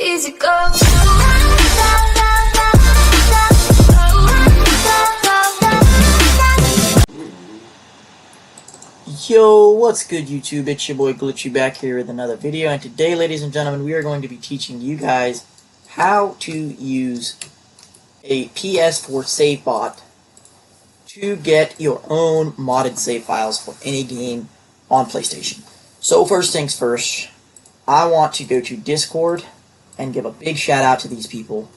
easy go. Yo, what's good YouTube? It's your boy Glitchy back here with another video, and today, ladies and gentlemen, we are going to be teaching you guys how to use a Ps4 save bot to get your own modded save files for any game on PlayStation. So first things first, I want to go to Discord and give a big shout out to these people.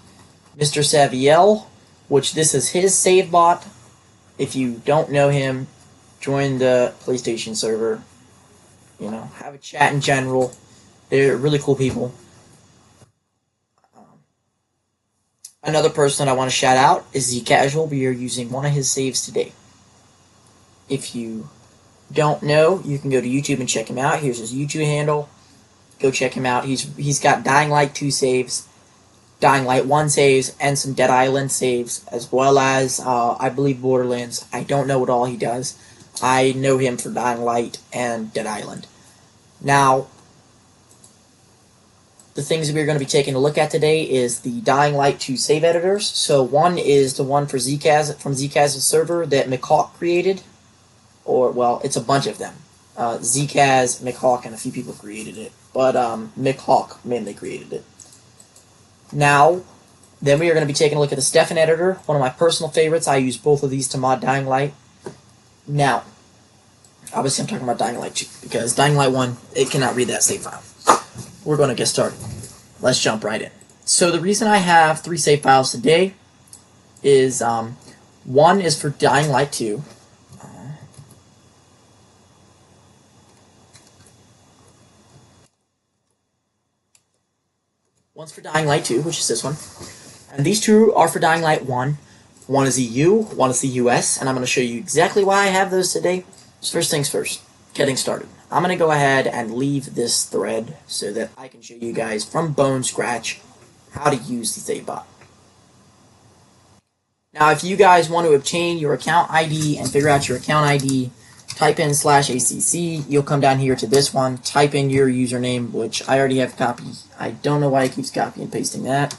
Mr. Savewizard, which this is his save bot. If you don't know him, join the PlayStation server, you know, have a chat in general. They're really cool people. Another person I want to shout out is xXGlitchIoXx. We are using one of his saves today. If you don't know, you can go to YouTube and check him out. Here's his YouTube handle. Go check him out. He's got Dying Light 2 saves, Dying Light 1 saves, and some Dead Island saves, as well as, I believe, Borderlands. I don't know what all he does. I know him for Dying Light and Dead Island. Now, the things that we're going to be taking a look at today is the Dying Light 2 save editors. So one is the one for Zkaz, from Zkaz's server that McHawk created. Or, well, it's a bunch of them. Zkaz, McHawk, and a few people created it. But McHawk mainly created it. Now, then we are going to be taking a look at the Stefan editor, one of my personal favorites. I use both of these to mod Dying Light. Now, obviously I'm talking about Dying Light 2, because Dying Light 1, it cannot read that save file. We're going to get started. Let's jump right in. So the reason I have 3 save files today is, one is for Dying Light 2. One's for Dying Light 2, which is this one. And these two are for Dying Light 1. One is EU, one is the US, and I'm going to show you exactly why I have those today. So first things first, getting started. I'm going to go ahead and leave this thread so that I can show you guys from bone scratch how to use the save bot. Now, if you guys want to obtain your account ID and figure out your account ID, type in /ACC, you'll come down here to this one, type in your username, which I already have copied. I don't know why it keeps copy and pasting that.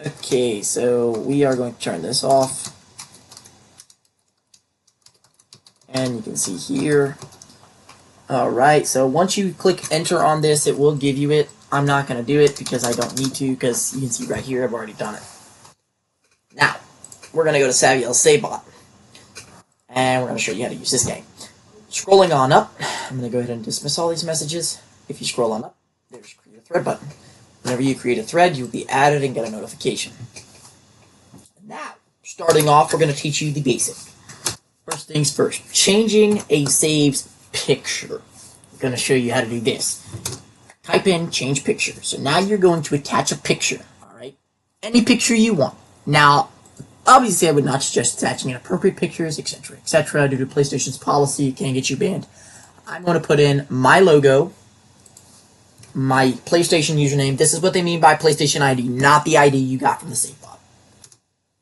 Okay, so we are going to turn this off. And you can see here. Alright, so once you click enter on this, it will give you it. I'm not going to do it because I don't need to, because you can see right here I've already done it. Now, we're going to go to Savewizard save bot. And we're going to show you how to use this game. Scrolling on up, I'm going to go ahead and dismiss all these messages. If you scroll on up, there's create a thread button. Whenever you create a thread, you'll be added and get a notification. Now, starting off, we're going to teach you the basic. First things first, changing a save's picture. I'm going to show you how to do this. Type in change picture. So now you're going to attach a picture, alright? Any picture you want. Now, obviously I would not suggest attaching inappropriate pictures, etc., etc. Due to PlayStation's policy, it can get you banned. I'm going to put in my logo, my PlayStation username. This is what they mean by PlayStation ID, not the ID you got from the save bot.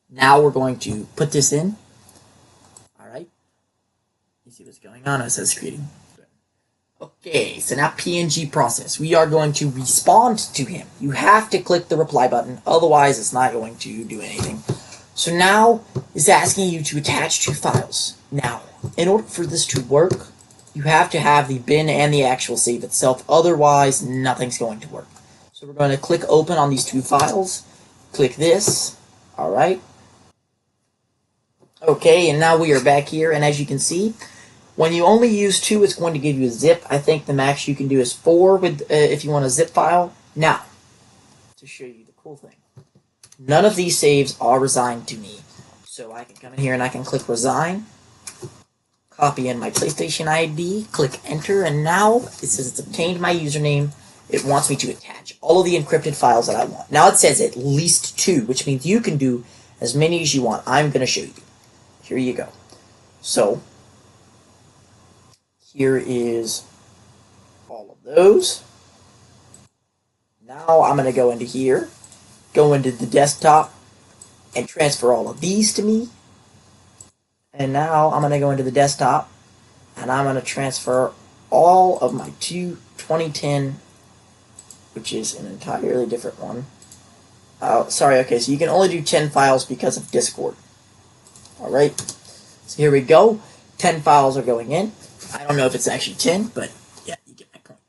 Now we're going to put this in. Alright. You see what's going on? It says creating. Okay, so now PNG process. We are going to respond to him. You have to click the reply button, otherwise it's not going to do anything. So now it's asking you to attach 2 files. Now, in order for this to work, you have to have the bin and the actual save itself, otherwise nothing's going to work. So we're going to click open on these 2 files, click this, alright. Okay, and now we are back here, and as you can see, when you only use 2, it's going to give you a zip. I think the max you can do is 4 with if you want a zip file. Now, to show you the cool thing, none of these saves are resigned to me. So I can come in here and I can click resign, copy in my PlayStation ID, click enter, and now it says it's obtained my username. It wants me to attach all of the encrypted files that I want. Now it says at least 2, which means you can do as many as you want. I'm going to show you. Here you go. So, here is all of those. Now I'm going to go into here, go into the desktop, and transfer all of these to me. And now I'm going to go into the desktop, and I'm going to transfer all of my 2010, which is an entirely different one. Oh, sorry, okay, so you can only do 10 files because of Discord. Alright, so here we go. 10 files are going in. I don't know if it's actually 10, but yeah, you get my point.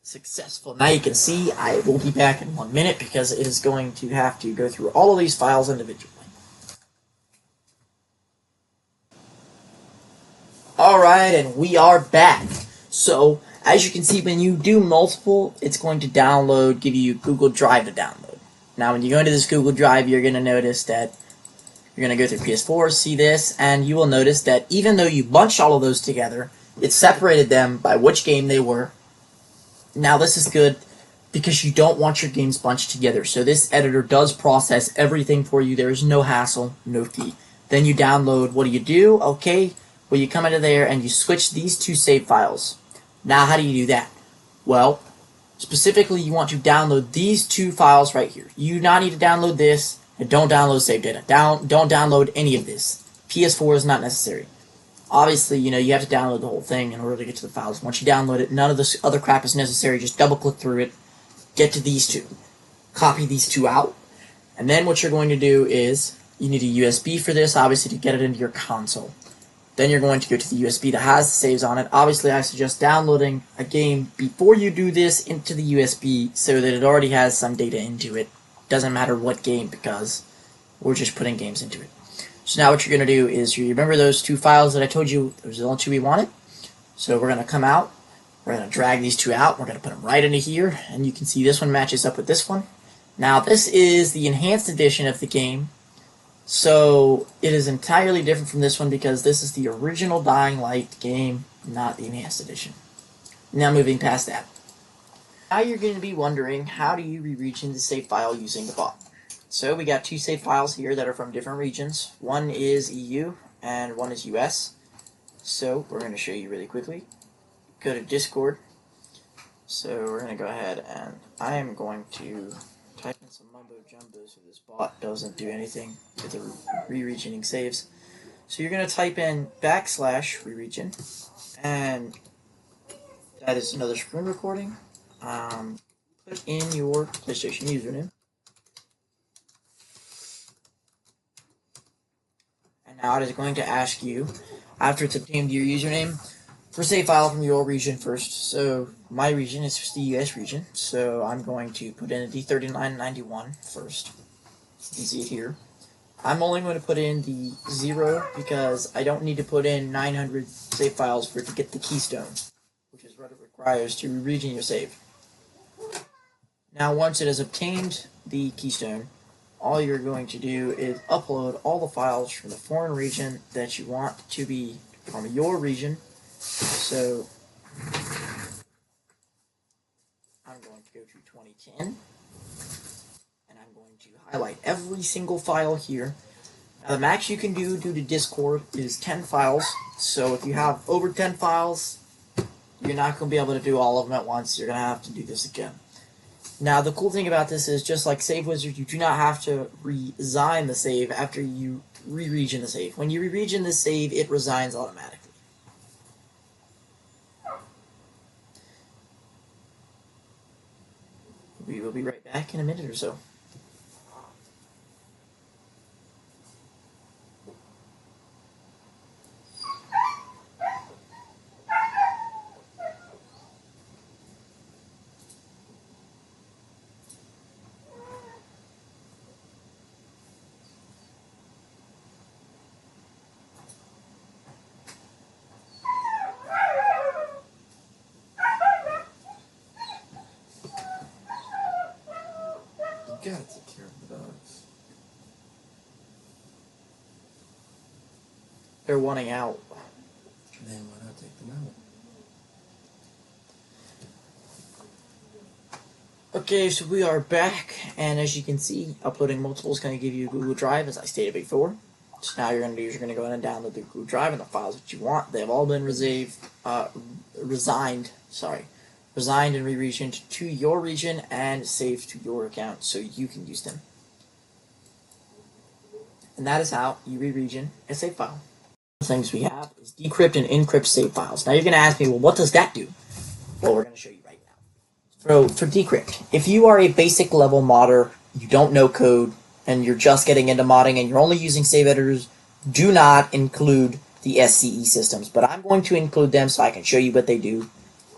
Successful. Now you can see I will be back in 1 minute because it is going to have to go through all of these files individually. Alright, and we are back. So, as you can see, when you do multiple, it's going to download, give you Google Drive to download. Now, when you go into this Google Drive, you're going to notice that you're going to go through Ps4, see this, and you will notice that even though you bunched all of those together, it separated them by which game they were. Now, this is good because you don't want your games bunched together. So this editor does process everything for you. There is no hassle, no fee. Then you download. What do? Okay, well, you come into there and you switch these two save files. Now, how do you do that? Well, specifically, you want to download these two files right here. You do not need to download this, and don't download save data. Don't download any of this. Ps4 is not necessary. Obviously, you have to download the whole thing in order to get to the files. Once you download it, none of this other crap is necessary. Just double-click through it, get to these two, copy these two out, and then what you're going to do is you need a USB for this, obviously, to get it into your console. Then you're going to go to the USB that has the saves on it. Obviously, I suggest downloading a game before you do this into the USB so that it already has some data into it. Doesn't matter what game because we're just putting games into it. So now what you're going to do is, you remember those two files that I told you, those are the only two we wanted? So we're going to come out, we're going to drag these two out, we're going to put them right into here, and you can see this one matches up with this one. Now this is the enhanced edition of the game. So it is entirely different from this one because this is the original Dying Light game, not the enhanced edition. Now moving past that. Now you're going to be wondering, how do you re-region the save file using the bot? So we got two save files here that are from different regions. One is EU and one is US. So we're going to show you really quickly. Go to Discord. So we're going to go ahead and I am going to type in some mumbo jumbo so this bot doesn't do anything with the re-regioning saves. So you're going to type in \re-region, and that is another screen recording. Put in your PlayStation username, and now it is going to ask you, after it's obtained your username, for save file from your region first. So my region is the US region, so I'm going to put in a D3991 first. You can see it here. I'm only going to put in the 0 because I don't need to put in 900 save files for it to get the keystone, which is what it requires to re-region your save. Now once it has obtained the keystone, all you're going to do is upload all the files from the foreign region that you want to be from your region. So I'm going to go to 2010, and I'm going to highlight every single file here. Now the max you can do due to Discord is 10 files, so if you have over 10 files, you're not going to be able to do all of them at once. You're going to have to do this again. Now the cool thing about this is, just like Savewizard, you do not have to resign the save after you re-region the save. When you re-region the save, it resigns automatically. We will be right back in a minute or so. You gotta take care of the dogs. They're wanting out. Then why not take them out? Okay, so we are back, and as you can see, uploading multiple is going to give you a Google Drive, as I stated before. So now you're going to do is you're going to go ahead and download the Google Drive and the files that you want. They have all been resigned and re-regioned to your region and saved to your account so you can use them. And that is how you re-region a save file. things we have is decrypt and encrypt save files. Now you're going to ask me, well, what does that do? Well, we're going to show you right now. For decrypt, if you are a basic level modder, you don't know code, and you're just getting into modding and you're only using save editors, do not include the SCE systems. But I'm going to include them so I can show you what they do.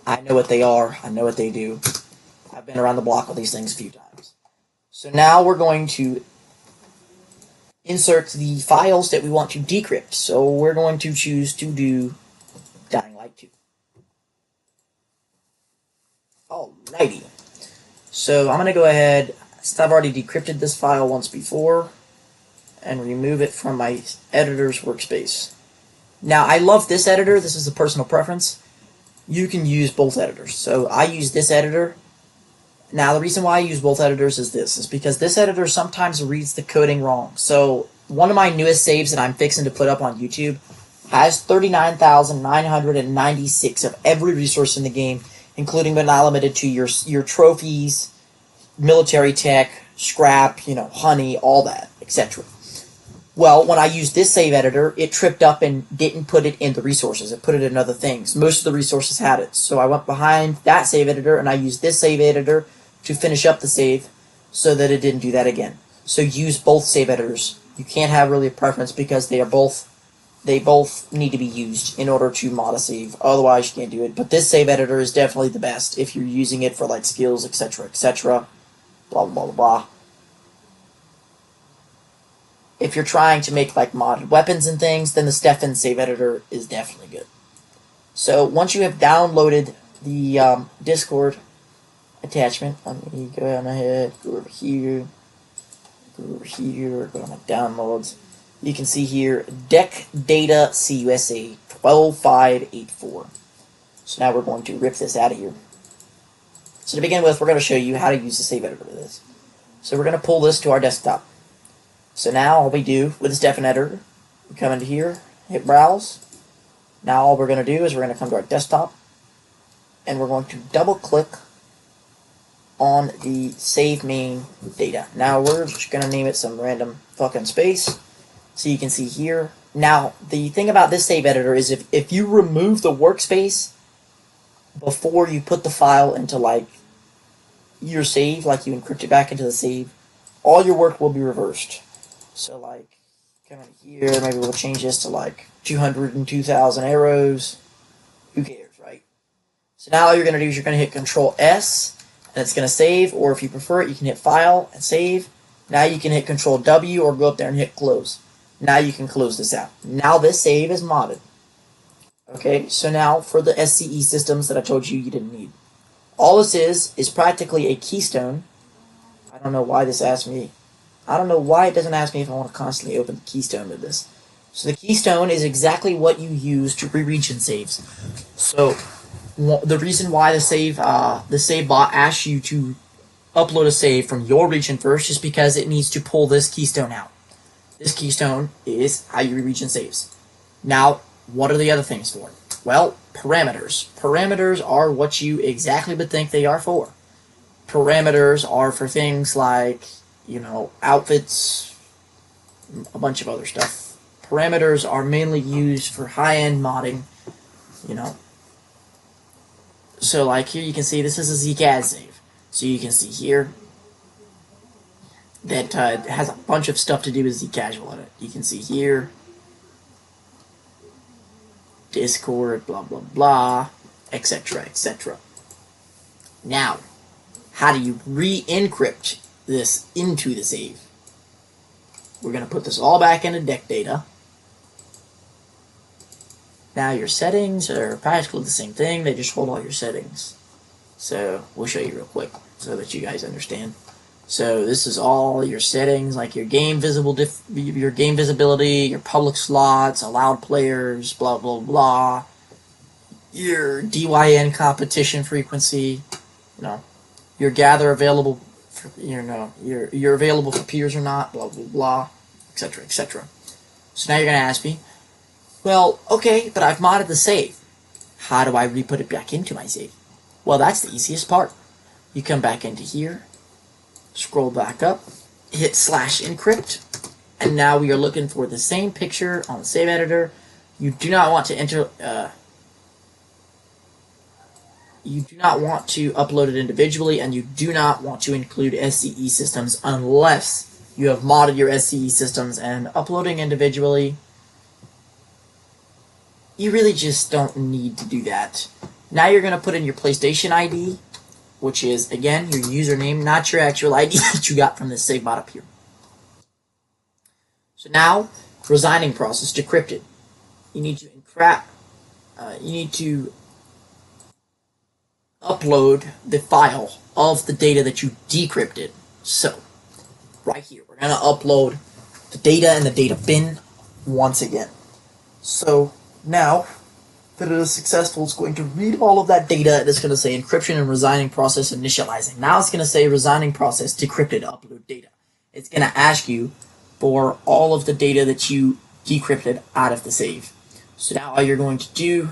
I know what they are. I know what they do. I've been around the block with these things a few times. So now we're going to insert the files that we want to decrypt. So we're going to choose to do Dying Light 2. Alrighty. So I'm going to go ahead, since I've already decrypted this file once before, and remove it from my editor's workspace. Now, I love this editor. This is a personal preference. You can use both editors. So I use this editor. Now, the reason why I use both editors is because this editor sometimes reads the coding wrong. So one of my newest saves that I'm fixing to put up on YouTube has 39,996 of every resource in the game, including but not limited to your trophies, military tech, scrap, honey, all that, etc. Well, when I used this save editor, it tripped up and didn't put it in the resources. It put it in other things. Most of the resources had it. So I went behind that save editor and I used this save editor to finish up the save so that it didn't do that again. So use both save editors. You can't have really a preference because they both need to be used in order to mod a save. Otherwise, you can't do it. But this save editor is definitely the best if you're using it for like skills, etc., etc. Blah, blah, blah, blah. If you're trying to make like modded weapons and things, then the Stefan save editor is definitely good. So once you have downloaded the Discord attachment, let me go ahead, go over here, go to my downloads. You can see here, Deck Data CUSA 12584. So now we're going to rip this out of here. So to begin with, we're going to show you how to use the save editor with this. So we're going to pull this to our desktop. So now all we do with the Stefan editor, we come into here, hit browse. Now all we're going to do is we're going to come to our desktop and we're going to double click on the save main data. Now we're just going to name it some random fucking space so you can see here. Now the thing about this save editor is if you remove the workspace before you put the file into like your save, like you encrypt it back into the save, all your work will be reversed. So like, come in here, maybe we'll change this to like 202,000 arrows. Who cares, right? So now all you're going to do is you're going to hit Control S, and it's going to save, or if you prefer it, you can hit File and Save. Now you can hit Control W or go up there and hit Close. Now you can close this out. Now this save is modded. Okay, so now for the SCE systems that I told you didn't need. All this is practically a keystone. I don't know why this asked me. I don't know why it doesn't ask me if I want to constantly open the keystone with this. So the keystone is exactly what you use to re-region saves. So the reason why the save bot asks you to upload a save from your region first is because it needs to pull this keystone out. This keystone is how you re-region saves. Now, what are the other things for? Well, parameters. Parameters are what you exactly would think they are for. Parameters are for things like, outfits, a bunch of other stuff. Parameters are mainly used for high-end modding, So like here you can see this is a xXGlitchIoXx save. So you can see here that has a bunch of stuff to do with zCasual in it. You can see here, Discord, blah, blah, blah, etc., etc. Now, how do you re-encrypt this into the save? We're going to put this all back into deck data. Now your settings are practically the same thing, they just hold all your settings. So we'll show you real quick so that you guys understand. So this is all your settings, like your game visibility, your public slots, allowed players, blah blah blah. Your DYN competition frequency, your gather available, for, you're available for peers or not, blah blah blah, etc. etc. So now you're gonna ask me, well, okay, but I've modded the save. How do I re-put it back into my save? Well, that's the easiest part. You come back into here. Scroll back up, hit /encrypt, and now we are looking for the same picture on the save editor You do not want to enter. You do not want to upload it individually, and you do not want to include SCE systems unless you have modded your SCE systems. And uploading individually, you really just don't need to do that. Now you're going to put in your PlayStation ID, which is, again, your username, not your actual ID that you got from this save bot up here. So now, resigning process, decrypted. You need to you need to upload the file of the data that you decrypted. So, right here, we're going to upload the data in the data bin once again. So, now that it is successful, it's going to read all of that data, and it's going to say encryption and resigning process initializing. Now it's going to say resigning process decrypted upload data. It's going to ask you for all of the data that you decrypted out of the save. So now all you're going to do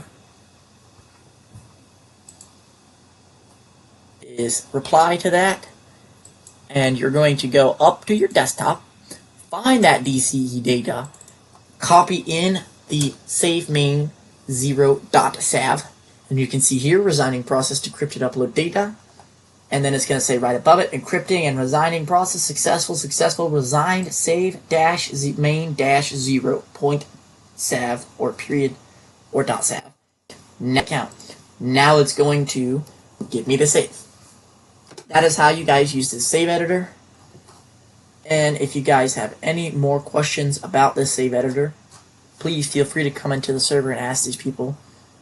is reply to that, and you're going to go up to your desktop, find that DCE data, copy in the save main 0.sav, and you can see here resigning process decrypted upload data, and then it's going to say right above it encrypting and resigning process successful resigned save dash main dash 0.sav or period or .sav. Now it's going to give me the save. That is how you guys use this save editor. And if you guys have any more questions about this save editor, please feel free to come into the server and ask these people.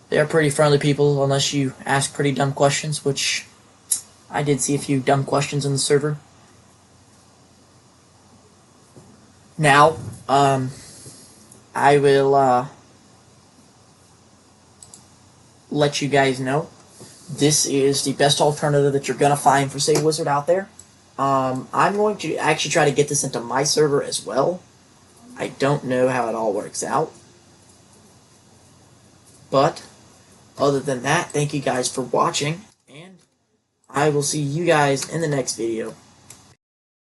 They are pretty friendly people, unless you ask pretty dumb questions, which I did see a few dumb questions in the server. Now, I will let you guys know this is the best alternative that you're going to find for Savewizard out there. I'm going to actually try to get this into my server as well. I don't know how it all works out. But, other than that, thank you guys for watching, and I will see you guys in the next video.